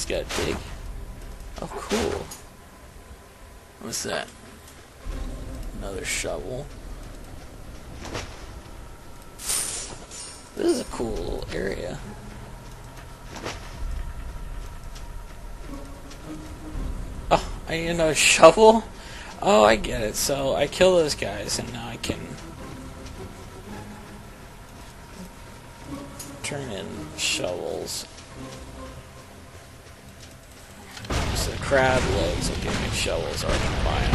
Just gotta dig. Oh, cool. What's that? Another shovel. This is a cool little area. Oh, I need another shovel? Oh, I get it. So I kill those guys and now I can turn in shovels. So the crab legs will give me shovels or I can buy them.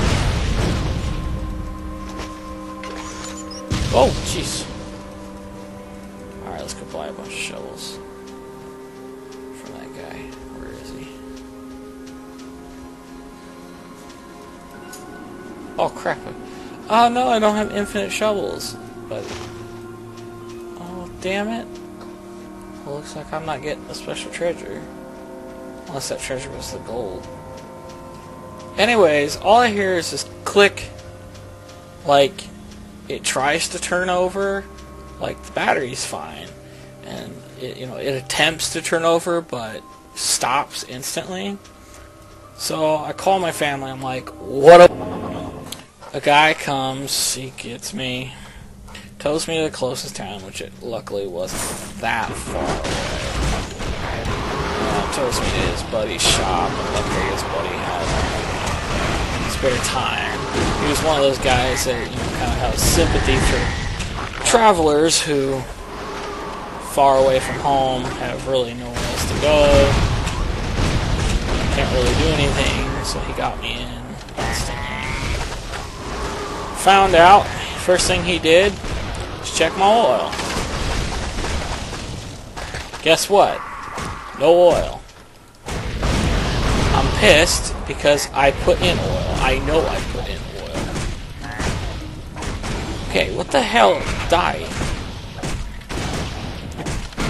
Oh, jeez. Alright, let's go buy a bunch of shovels from that guy. Where is he? Oh, crap. Oh, no, I don't have infinite shovels. But... oh, damn it. Well, looks like I'm not getting a special treasure. Unless that treasure was the gold. Anyways, all I hear is this click. Like, it tries to turn over. Like, the battery's fine. And, it attempts to turn over, but stops instantly. So, I call my family. I'm like, what a guy comes, he gets me, tows me to the closest town, which it luckily wasn't that far away. Tows me to his buddy's shop, and luckily his buddy had spare time. He was one of those guys that kind of has sympathy for travelers who, far away from home, have really nowhere else to go, can't really do anything, so he got me in instantly. Found out, first thing he did was check my oil. Guess what? No oil. I'm pissed because I put in oil. I know I put in oil. Okay, what the hell? Die.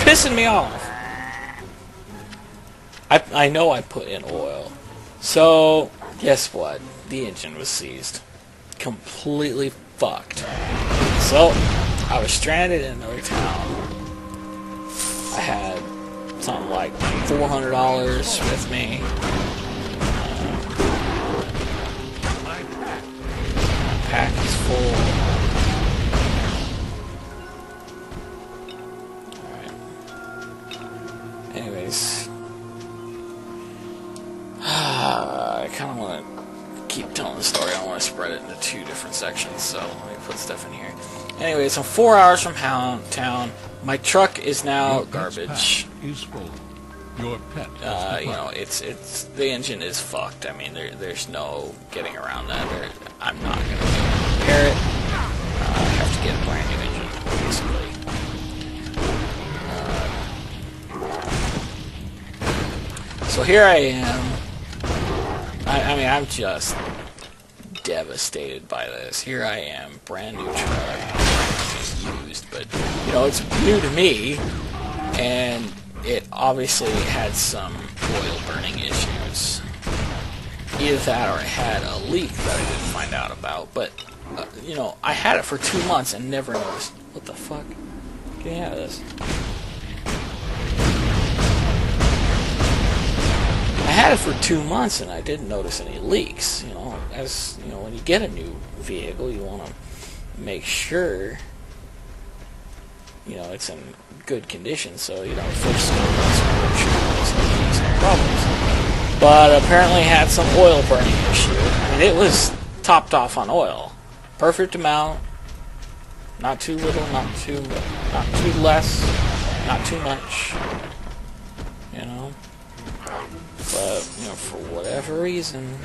Pissing me off. I know I put in oil. So, guess what? The engine was seized. Completely fucked. So, I was stranded in another town. I had something like $400 with me. My pack is full. Alright. Anyways. I kind of want to keep telling the story. I want to spread it into 2 different sections, so let me put stuff in here. Anyways, I'm 4 hours from town. My truck is now garbage. Is full. Your pet it's the engine is fucked. I mean, there's no getting around that. I'm not gonna be able to repair it. I have to get a brand new engine, basically. So here I am. I mean, I'm just devastated by this. Here I am, brand new truck, used, but it's new to me, and it obviously had some oil burning issues. Either that or it had a leak that I didn't find out about. But I had it for 2 months and never noticed. What the fuck? Get me out of this. I had it for 2 months and I didn't notice any leaks. When you get a new vehicle, you want to make sure it's in good condition, so you don't fix some problems. But apparently had some oil burning issue. I mean, it was topped off on oil, perfect amount, not too little, not too less, not too much. But for whatever reason,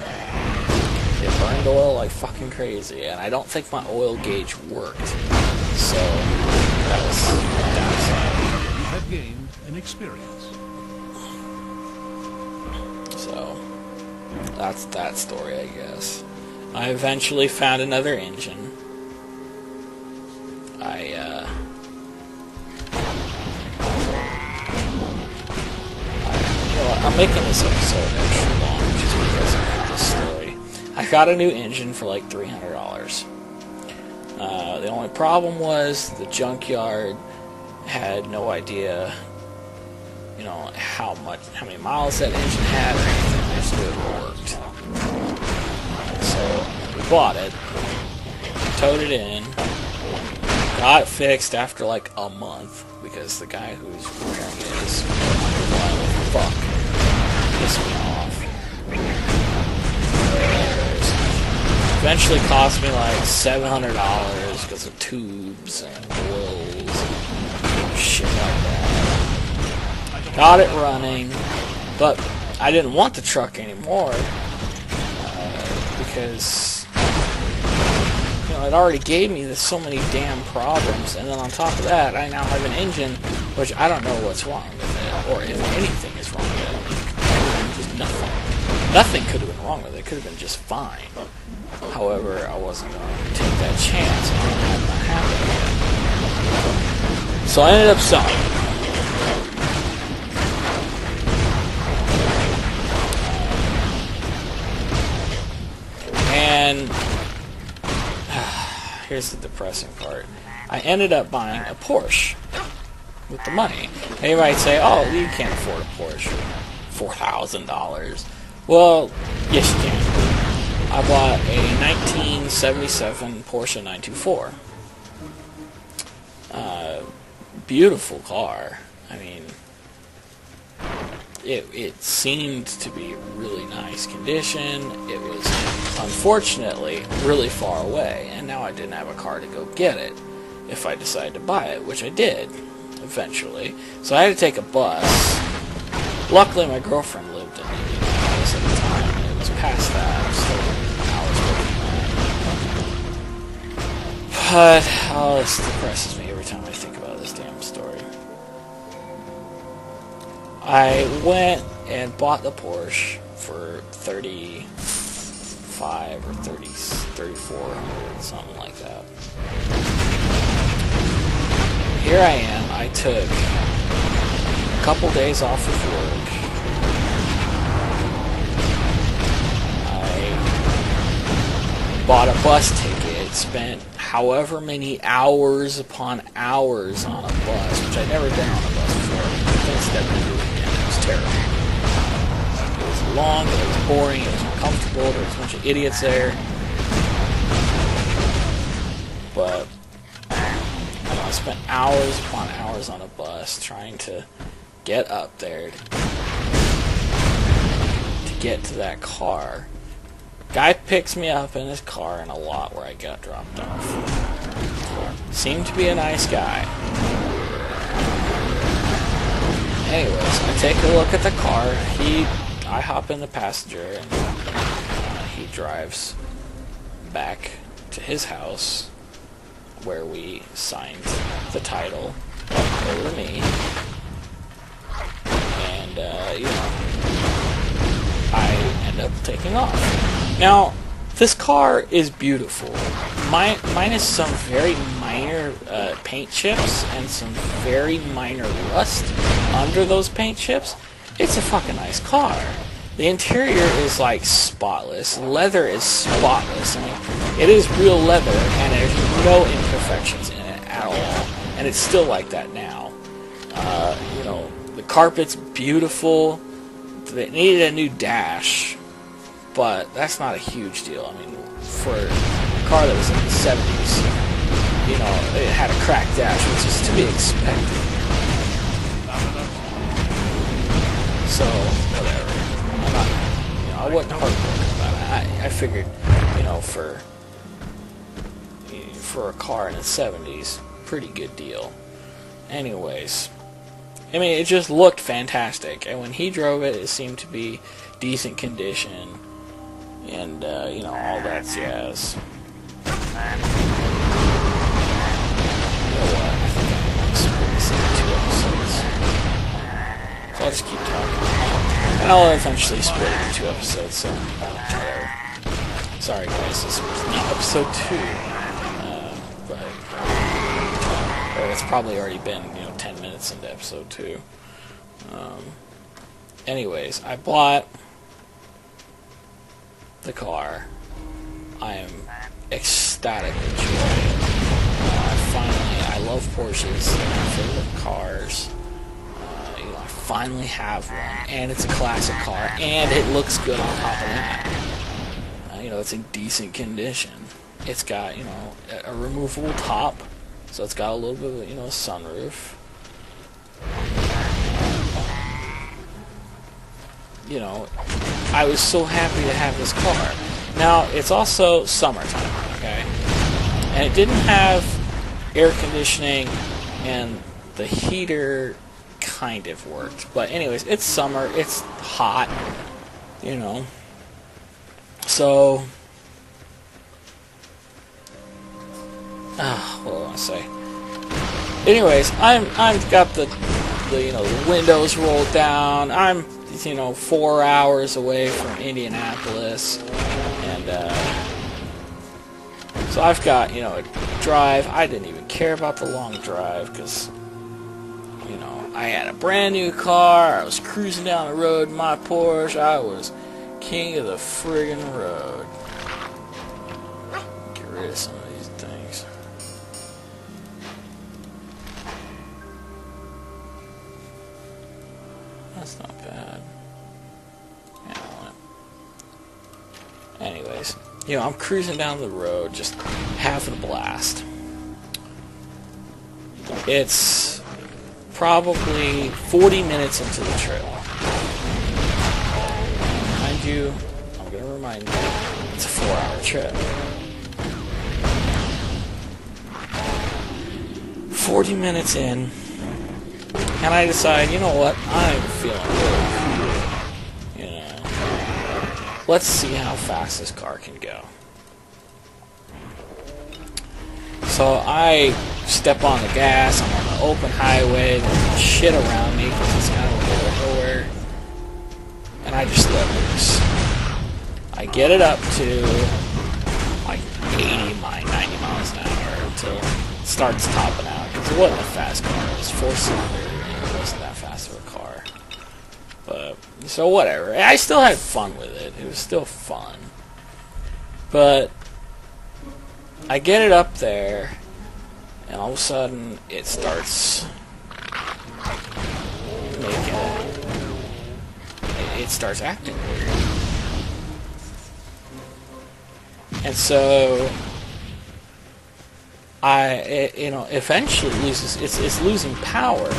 it burned oil like fucking crazy, and I don't think my oil gauge worked. So that was downside. You have gained an experience. So that's that story, I guess. I eventually found another engine. I'm making this episode extra long just because of this story. I got a new engine for like $300. The only problem was the junkyard had no idea you know, how many miles that engine had or anything. I just knew it worked. So we bought it, towed it in, got it fixed after like a month because the guy who's repairing it is fuck, pissed me off. Eventually cost me like $700 because of tubes and oils and shit like that. Got it running, but I didn't want the truck anymore because you know it already gave me so many damn problems, and then on top of that, I now have an engine which I don't know what's wrong with it, or if anything is wrong with it. Just nothing. Nothing could have been wrong with it. It could have been just fine. However, I wasn't going to take that chance on having that happen. So I ended up selling it. And here's the depressing part. I ended up buying a Porsche with the money. And you might say, oh, you can't afford a Porsche for $4,000. Well, yes you can. I bought a 1977 Porsche 924. Beautiful car. I mean, it seemed to be really nice condition. It was unfortunately really far away, and now I didn't have a car to go get it if I decided to buy it, which I did eventually. So I had to take a bus. Luckily, my girlfriend lived in Indianapolis at the time, and it was past that, so but oh, this depresses me every time I think about this damn story. I went and bought the Porsche for $35 or $34, something like that. Here I am. I took a couple days off of work. I bought a bus ticket, spent however many hours upon hours on a bus, which I'd never been on a bus before. It's never do it again. It was terrible. It was long, it was boring, it was uncomfortable, there was a bunch of idiots there. But I spent hours upon hours on a bus trying to get up there to get to that car. Guy picks me up in his car in a lot where I got dropped off. Seemed to be a nice guy. Anyways, I take a look at the car. I hop in the passenger, and he drives back to his house where we signed the title over to me. And, you know, I end up taking off. Now, this car is beautiful. Minus some very minor paint chips and some very minor rust under those paint chips. It's a fucking nice car. The interior is like spotless. Leather is spotless. I mean, it is real leather, and there's no imperfections in it at all. And it's still like that now. You know, the carpet's beautiful. They needed a new dash, but that's not a huge deal. I mean, for a car that was in the 70s, you know, it had a cracked dash, which is to be expected. So, whatever. I'm not, you know, I wasn't heartbroken about it. I figured, you know, for a car in the 70s, pretty good deal. Anyways, I mean, it just looked fantastic, and when he drove it, it seemed to be decent condition, and, you know, all that jazz. You know what? I think I'm going to split this into 2 episodes. So I'll just keep talking. And I'll eventually split it into 2 episodes, so whatever. Sorry guys, this was not episode 2. But it's probably already been, you know, 10 minutes into episode 2. Anyways, I bought the car. I am ecstatic with joy. Finally, I love Porsches. They're my favorite cars. You know, I finally have one, and it's a classic car, and it looks good on top of that. You know, it's in decent condition. It's got, you know, a removable top, so it's got a little bit of, you know, sunroof. You know, I was so happy to have this car. Now, it's also summertime, okay? And it didn't have air conditioning, and the heater kind of worked. But anyways, it's summer, it's hot, you know. So, what do I want to say? Anyways, I've got the you know, the windows rolled down. I'm, you know, 4 hours away from Indianapolis, and so I've got, you know, a drive. I didn't even care about the long drive because, you know, I had a brand new car. I was cruising down the road in my Porsche. I was king of the friggin' road. Get rid of some of these things. That's not bad. Yeah, anyways, you know, I'm cruising down the road, just having a blast. It's probably 40 minutes into the trip. Mind you, I'm going to remind you, it's a 4-hour trip. 40 minutes in, and I decide, you know what, I'm feeling really cool. You know, let's see how fast this car can go. So I step on the gas, I'm on the open highway, there's shit around me because it's kind of the middle of nowhere, and I just let loose. I get it up to like 80, 90 miles an hour until it starts topping out, because it wasn't a fast car, it was 4-cylinder, and it wasn't that fast of a car. But, so whatever, I still had fun with it, it was still fun. But I get it up there, and all of a sudden, it starts it starts acting weird. And so, you know, eventually loses, it's losing power.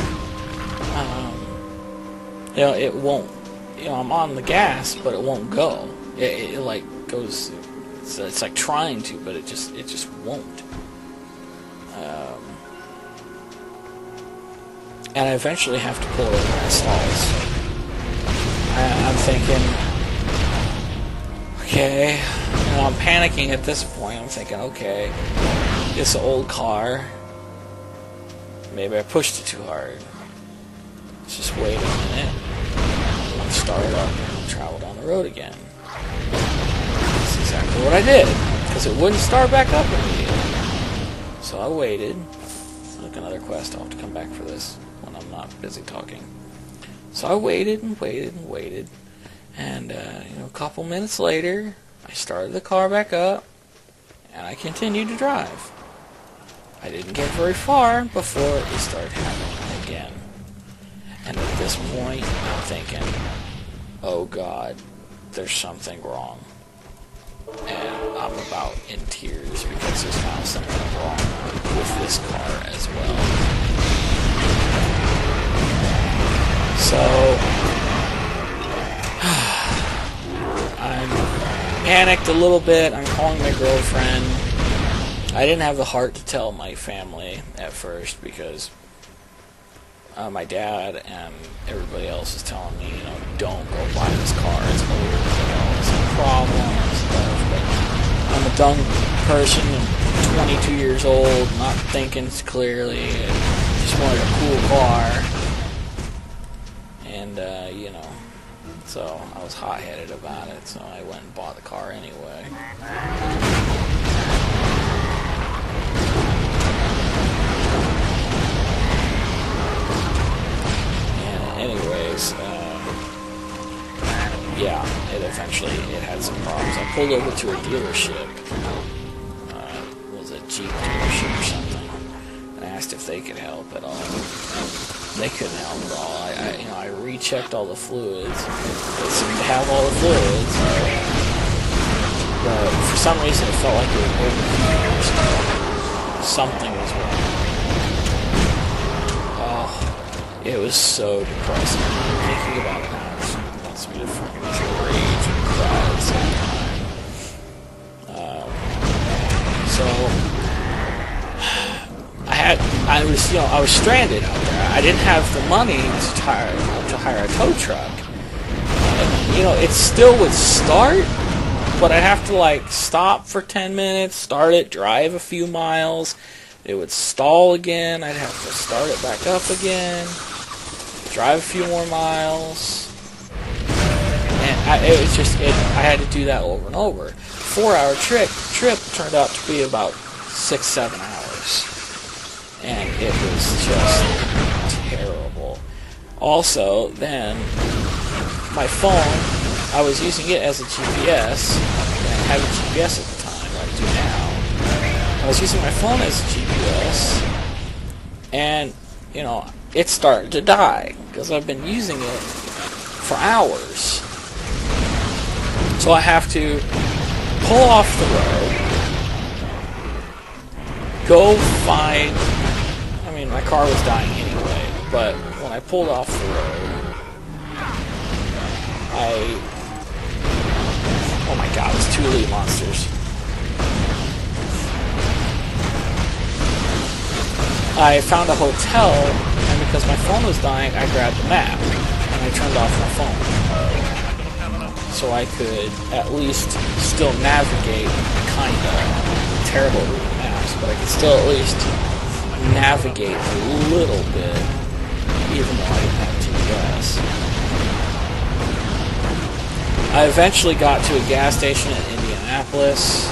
You know, it won't, you know, I'm on the gas, but it won't go. It like goes, it's like trying to, but it just won't. And I eventually have to pull it over and stalls. I'm thinking, okay, you know, I'm panicking at this point. I'm thinking, okay, it's an old car. Maybe I pushed it too hard. Let's just wait a minute. I'll start it up and travel down the road again. That's exactly what I did, because it wouldn't start back up immediately. So I waited. Look, another quest. I'll have to come back for this when I'm not busy talking. So I waited and waited and waited, and you know, a couple minutes later, I started the car back up, and I continued to drive. I didn't get very far before it started happening again. And at this point, I'm thinking, oh God, there's something wrong. And I'm about in tears because there's now something wrong with this car as well. So, I'm panicked a little bit. I'm calling my girlfriend. I didn't have the heart to tell my family at first because my dad and everybody else is telling me, you know, don't go buy this car. It's old, you know, it's a problem and stuff. But I'm a dumb person, 22 years old, not thinking clearly. Just wanted a cool car. And, you know, so I was hot-headed about it, so I went and bought the car anyway. And anyways, yeah, it had some problems. I pulled over to a dealership. It was a Jeep dealership or something. And I asked if they could help at all. they couldn't help at all. I rechecked all the fluids. It seemed to have all the fluids, but for some reason it felt like it was overheating. Something was wrong. Oh, it was so depressing. Thinking about that wants me to freaking rage and cry at the same time. So I was stranded out there. I didn't have the money to hire a tow truck. And, it still would start, but I'd have to like stop for 10 minutes, start it, drive a few miles. It would stall again. I'd have to start it back up again, drive a few more miles, and I had to do that over and over. 4-hour trip turned out to be about 6-7 hours. And it was just terrible. Also, then, my phone, I was using it as a GPS. I didn't have a GPS at the time, like I do now. I was using my phone as a GPS, and, it started to die, because I've been using it for hours. So I have to pull off the road, go find... my car was dying anyway, but when I pulled off the road, oh my god, it was 2 elite monsters. I found a hotel, and because my phone was dying, I grabbed the map, and I turned off my phone. So I could at least still navigate, kinda. Terrible with maps, but I could still at least navigate a little bit, even though I didn't have GPS. I eventually got to a gas station in Indianapolis.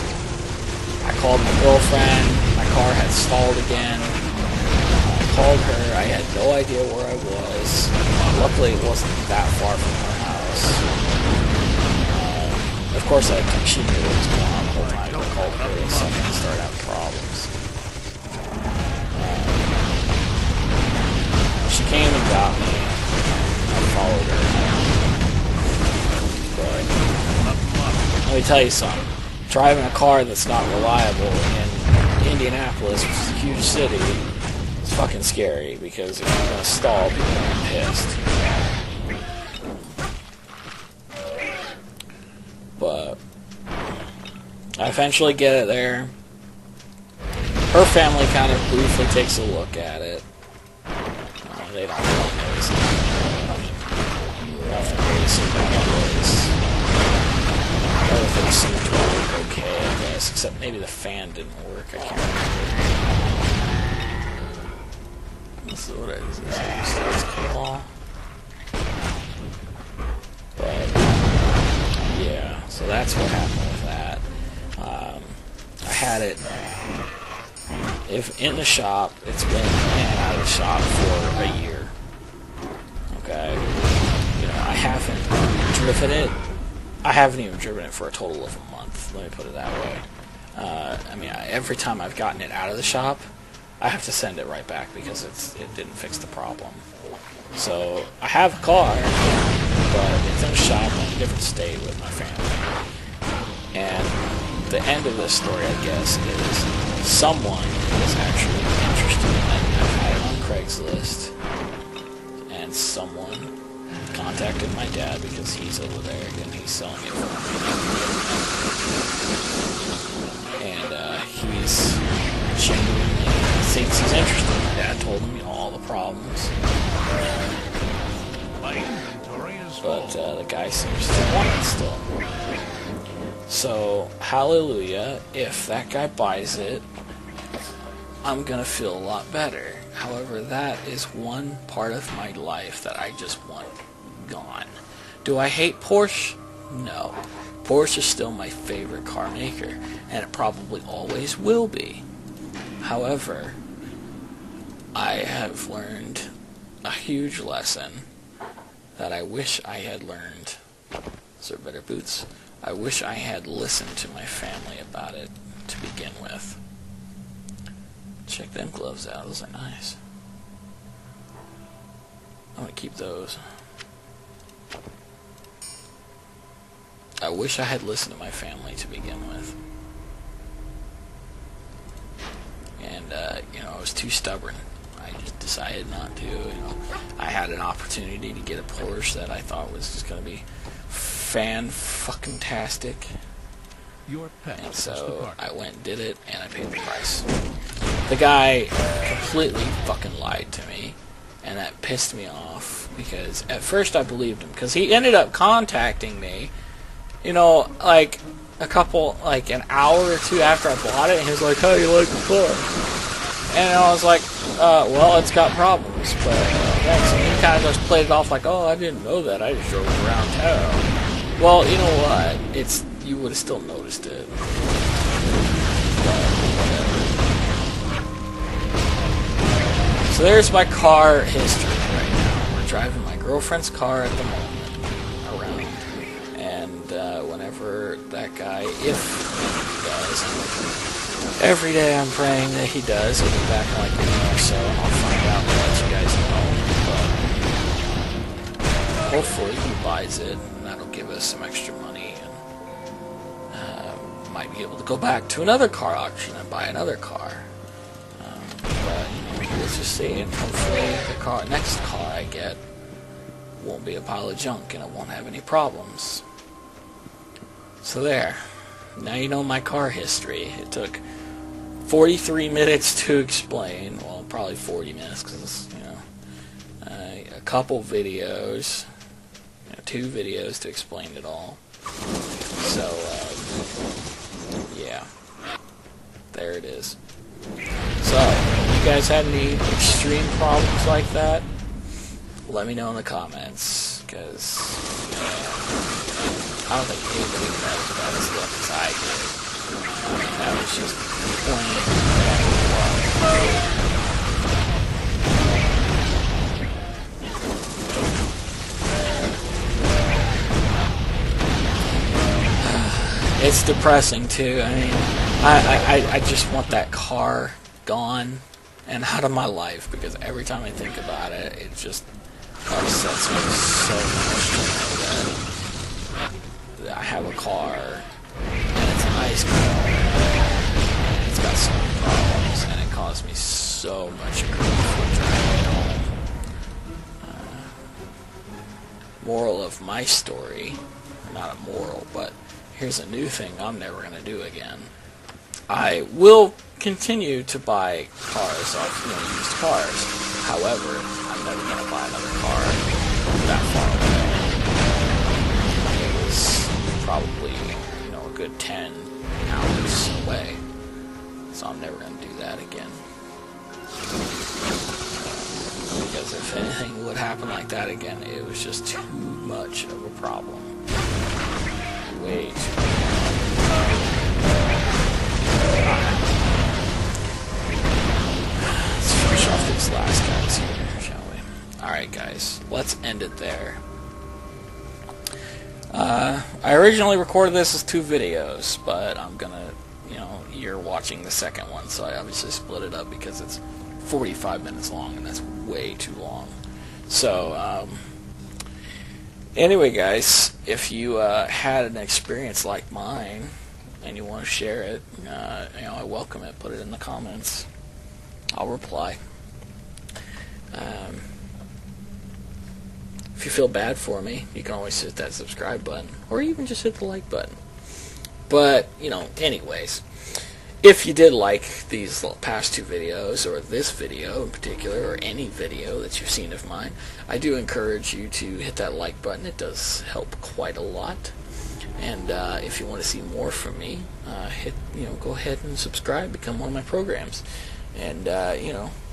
I called my girlfriend. My car had stalled again. I called her. I had no idea where I was. Luckily, it wasn't that far from her house. Of course, she knew what was going on the whole time. I called her the second I started having problems. She came and got me. I followed her. But let me tell you something. Driving a car that's not reliable in Indianapolis, which is a huge city, is fucking scary because if you're gonna stall, people are gonna be pissed. But I eventually get it there. Her family kind of briefly takes a look at it. They don't notice it. Nothing really seemed to notice. Everything seemed to work okay, I guess, except maybe the fan didn't work. I can't remember. So what is this? This cable. But yeah, so that's what happened with that. I had it. If in the shop, it's been in and out of the shop for a year. Okay? I haven't driven it. I haven't even driven it for a total of a month. Let me put it that way. Every time I've gotten it out of the shop, I have to send it right back because it didn't fix the problem. So, I have a car, but it's in a shop in a different state with my family. And the end of this story, I guess, is someone is actually interested in it. I've had it on Craigslist, and someone contacted my dad because he's over there and he's selling it for me. And he's genuinely thinks he's interested. My dad told him, all the problems. But the guy seems to want it still. So, hallelujah, if that guy buys it, I'm gonna feel a lot better. However, that is one part of my life that I just want gone. Do I hate Porsche? No. Porsche is still my favorite car maker, and it probably always will be. However, I have learned a huge lesson that I wish I had learned. Is there better boots? I wish I had listened to my family about it to begin with. Check them gloves out, those are nice. I'm gonna keep those. I wish I had listened to my family to begin with. And, I was too stubborn. I just decided not to. I had an opportunity to get a Porsche that I thought was just going to be fan-fucking-tastic. Your pet And has so departed. I went and did it, and I paid the price. The guy completely fucking lied to me, and that pissed me off, because at first I believed him, because he ended up contacting me, like an hour or two after I bought it, and he was like, "How do you like the car?" And I was like, well, it's got problems, but thanks. And he kind of just played it off like, "Oh, I didn't know that. I just drove it around town." Well, you know what? You would have still noticed it. But whatever. So there's my car history right now. We're driving my girlfriend's car at the moment around. And whenever that guy, if he does, every day I'm praying that he does. He'll be back in like a week or so, and I'll find out and let you guys know. But hopefully he buys it, and that'll give us some extra money, and might be able to go back to another car auction and buy another car. But let's just see, and hopefully the next car I get won't be a pile of junk, and it won't have any problems. So there. Now you know my car history. It took 43 minutes to explain. Well, probably 40 minutes because, a couple videos, 2 videos to explain it all. So, yeah. There it is. So, if you guys had any extreme problems like that, let me know in the comments, because I don't think anybody knows about as luck as I did. That was just plain luck. It's depressing too. I mean, I just want that car gone and out of my life, because every time I think about it, it just upsets me so much that I have a car, and it's a nice car, and it's got some problems, and it caused me so much grief when driving home. Moral of my story, not a moral, but here's a new thing I'm never going to do again. I will continue to buy cars off, used cars. However, I'm never going to buy another car that far away. It was probably, a good 10 hours away. So I'm never going to do that again. Because if anything would happen like that again, it was just too much of a problem. Way too much. Let's finish off these last guys here, shall we? Alright guys, let's end it there. I originally recorded this as 2 videos, but I'm gonna, you're watching the second one, so I obviously split it up because it's 45 minutes long, and that's way too long. So, anyway guys, if you had an experience like mine, and you want to share it, I welcome it. Put it in the comments. I'll reply. If you feel bad for me, you can always hit that subscribe button, or even just hit the like button. But, anyways, if you did like these past 2 videos, or this video in particular, or any video that you've seen of mine, I do encourage you to hit that like button. It does help quite a lot. And if you want to see more from me, go ahead and subscribe, become one of my programs, and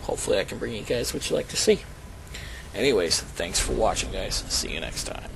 hopefully I can bring you guys what you like to see. Anyways, thanks for watching, guys. See you next time.